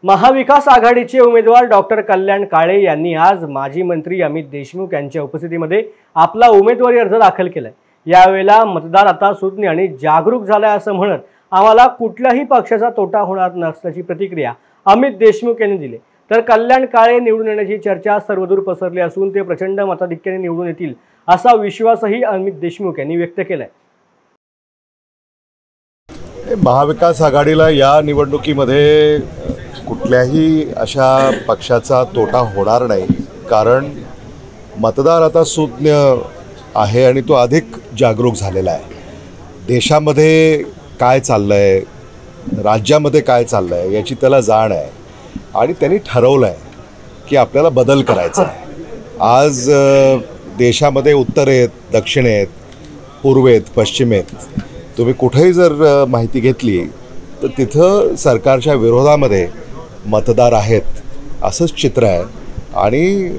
महाविकास आघाडीचे उमेदवार डॉक्टर कल्याण काळे यांनी आज माजी मंत्री अमित देशमुख यांच्या उपस्थितीमध्ये आपला उमेदवारी अर्ज दाखल केलाय। यावेळेला मतदार आता सुज्ञ आणि जागरूक झालाय असं म्हणत आम्हाला कुठल्याही पक्षाचा तोटा होणार नसल्याची प्रतिक्रिया अमित देशमुख यांनी दिली। तर कल्याण काळे निवडून येण्याची चर्चा सर्वदूर पसरली असून ते प्रचंड मताधिक्याने निवडून येतील असा विश्वासही अमित देशमुख यांनी व्यक्त केलाय। महाविकास आघाडीला या निवडणुकीमध्ये कुठल्याही अशा पक्षाचा तोटा होणार नाही, कारण मतदार आता सुज्ञ आहे आणि तो अधिक जागरूक झालेला आहे। देशामध्ये काय चाललंय, राज्यामध्ये काय चाललंय याची त्याला जाण आहे आणि त्यांनी ठरवलं आहे की आपल्याला बदल करायचा आहे। आज देशामध्ये उत्तरेत, दक्षिणेत, पूर्वेत, पश्चिमेत तुम्ही कुठेही जर माहिती घेतली तर तिथं सरकारच्या विरोधामध्ये मतदार आहेत असंच चित्र आहे। आणि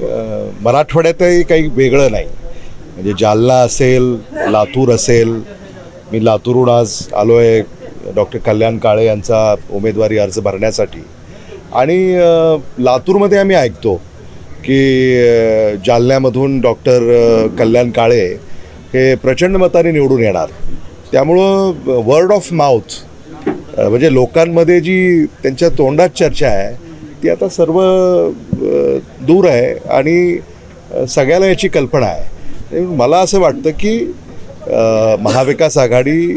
मराठवाड्यातही काही वेगळं नाही, म्हणजे जालना असेल, लातूर असेल। मी लातूरहून आज आलो आहे डॉक्टर कल्याण काळे यांचा उमेदवारी अर्ज भरण्यासाठी आणि लातूरमध्ये आम्ही ऐकतो की जालन्यामधून डॉक्टर कल्याण काळे हे प्रचंड मताने निवडून येणार। त्यामुळं वर्ड ऑफ माउथ म्हणजे लोकांमध्ये जी त्यांच्या तोंडात चर्चा आहे ती आता सर्व दूर आहे आणि सगळ्याला याची कल्पना आहे। मला असं वाटतं की महाविकास आघाडी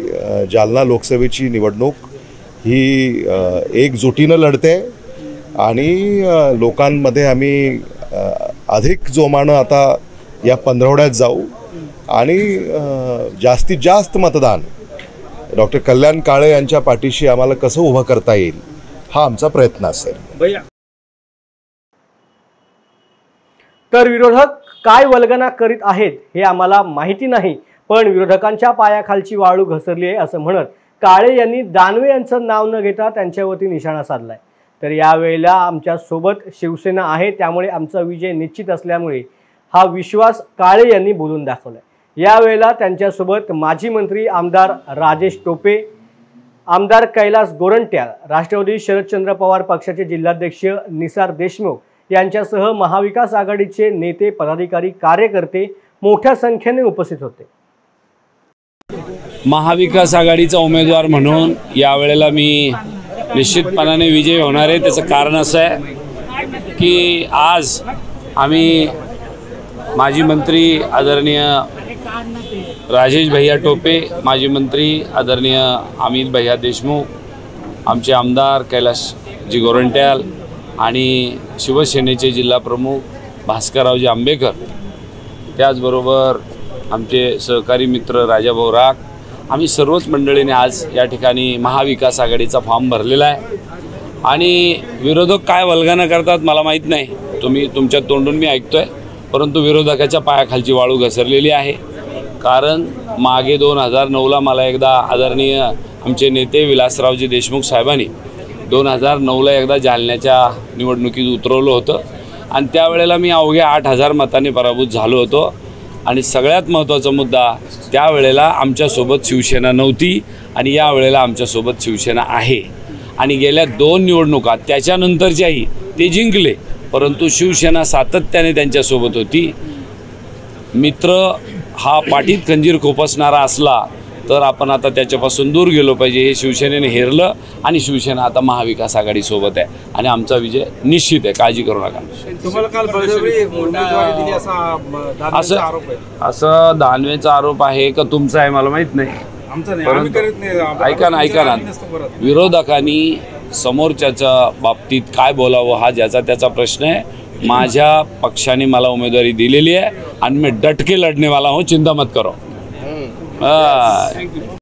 जालना लोकसभेची निवडणूक ही एकजुटीनं लढते आणि लोकांमध्ये आम्ही अधिक जोमानं आता या पंधरवड्यात जाऊ आणि जास्तीत जास्त मतदान डॉक्टर कल्याण काळे यांच्या पाठीशी आम्हाला कसं उभं करता येईल हा आमचा प्रयत्न असेल। तर विरोधक काय वल्गना करीत आहेत हे आम्हाला माहिती नाही, पण विरोधकांच्या पायाखालची वाळू घसरली आहे असं म्हणत काळे यांनी दानवे यांचं नाव न घेता त्यांच्यावरती निशाणा साधलाय। तर यावेळेला आमच्या सोबत शिवसेना आहे, त्यामुळे आमचा विजय निश्चित असल्यामुळे हा विश्वास काळे यांनी बोलून दाखवलाय। यावेळेला त्यांच्यासोबत माजी मंत्री आमदार राजेश टोपे, आमदार कैलास गोरंट्याल, राष्ट्रवादी शरदचंद्र पवार पक्षाचे जिल्हाध्यक्ष निसार देशमुख यांच्यासह महाविकास आघाडीचे नेते, पदाधिकारी, कार्यकर्ते मोठ्या संख्येने उपस्थित होते। महाविकास आघाडीचा उमेदवार म्हणून यावेळेला मी निश्चितपणाने विजयी होणार आहे। त्याचं कारण असं आहे की आज आम्ही माजी मंत्री आदरणीय राजेश भैया टोपे, माजी मंत्री आदरणीय अमित भैया देशमुख, आमचे आमदार कैलासजी गोरंट्याल आणि शिवसेनेचे जिल्हा प्रमुख भास्कररावजी आंबेकर, त्याचबरोबर आमचे सहकारी मित्र राजाभाऊ राख, आम्ही सर्वच मंडळीने आज या ठिकाणी महाविकास आघाडीचा फॉर्म भरलेला आहे। आणि विरोधक काय वल्गना करतात मला माहीत नाही, तुमच्या तोंडून मी ऐकतोय, परंतु विरोधकाच्या पायाखालची वाळू घसरलेली आहे। कारण मागे 2009ला मला एकदा आदरणीय आमचे नेते विलासरावजी देशमुख साहेबांनी 2009ला एकदा जालन्याच्या निवडणुकीत उतरवलं होतं आणि त्यावेळेला मी अवघ्या 8000 मतांनी पराभूत झालो होतो। आणि सगळ्यात महत्त्वाचा मुद्दा, त्यावेळेला आमच्यासोबत शिवसेना नव्हती आणि यावेळेला आमच्यासोबत शिवसेना आहे। आणि गेल्या 2 निवडणुका त्याच्यानंतरच्याही ते जिंकले, परंतु शिवसेना सातत्याने त्यांच्यासोबत होती। मित्र हा पाठीत खंजीर खोपसणारा असला तर आपण आता त्याच्यापासून दूर गेलो पाहिजे। हे शिवसेनेने हेरलं आणि शिवसेना आता महाविकास आघाडीसोबत आहे आणि आमचा विजय निश्चित आहे, काळजी करू नका। तुम्हाला काल उमेदवारी दिली असं दानवेचा आरोप आहे का तुमचा आहे मला माहीत नाही। ऐका ना, विरोधकांनी समोरच्याच्या बाबतीत काय बोलावं हा ज्याचा त्याचा प्रश्न आहे। माझ्या पक्षाने मला उमेदवारी दिलेली आहे आणि मी डट के लढने वाला हूँ, चिंता मत करो।